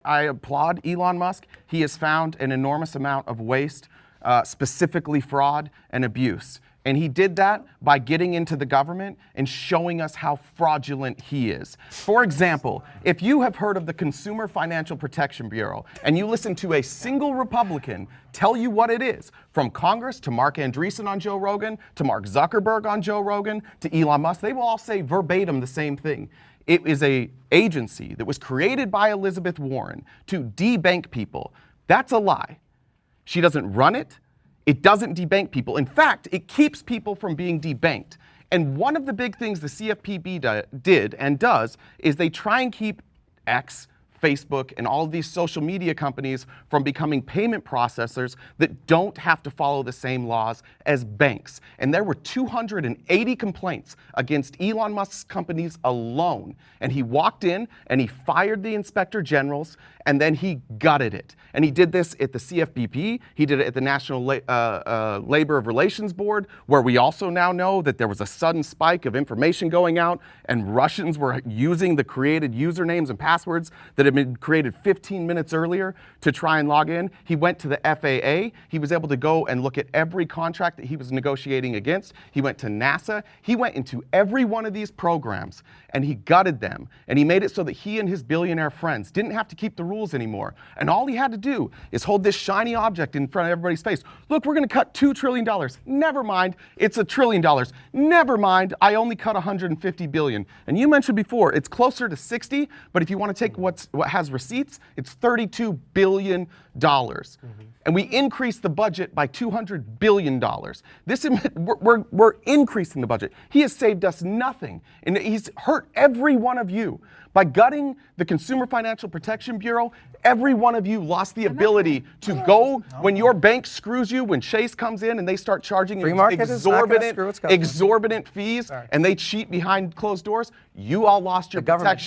I applaud Elon Musk. He has found an enormous amount of waste, specifically fraud and abuse. And he did that by getting into the government and showing us how fraudulent he is. For example, if you have heard of the Consumer Financial Protection Bureau and you listen to a single Republican tell you what it is, from Congress to Mark Andreessen on Joe Rogan, to Mark Zuckerberg on Joe Rogan, to Elon Musk, they will all say verbatim the same thing. It is an agency that was created by Elizabeth Warren to debank people. That's a lie. She doesn't run it. It doesn't debank people. In fact, it keeps people from being debanked. And one of the big things the CFPB did and does is they try and keep X, Facebook, and all of these social media companies from becoming payment processors that don't have to follow the same laws as banks. And there were 280 complaints against Elon Musk's companies alone. And he walked in and he fired the inspector generals, and then he gutted it. And he did this at the CFPB, he did it at the National Labor Relations Board, where we also now know that there was a sudden spike of information going out, and Russians were using the created usernames and passwords that had been created 15 minutes earlier to try and log in. He went to the FAA. He was able to go and look at every contract that he was negotiating against. He went to NASA. He went into every one of these programs and he gutted them. And he made it so that he and his billionaire friends didn't have to keep the rules anymore. And all he had to do is hold this shiny object in front of everybody's face. Look, we're going to cut $2 trillion. Never mind, it's $1 trillion. Never mind, I only cut 150 billion. And you mentioned before, it's closer to 60, but if you want to take what has receipts, it's $32 billion. And we increased the budget by $200 billion. We're increasing the budget. He has saved us nothing. And he's hurt every one of you. By gutting the Consumer Financial Protection Bureau, every one of you lost the ability to go when your bank screws you, when Chase comes in and they start charging exorbitant fees and they cheat behind closed doors. You all lost your protection.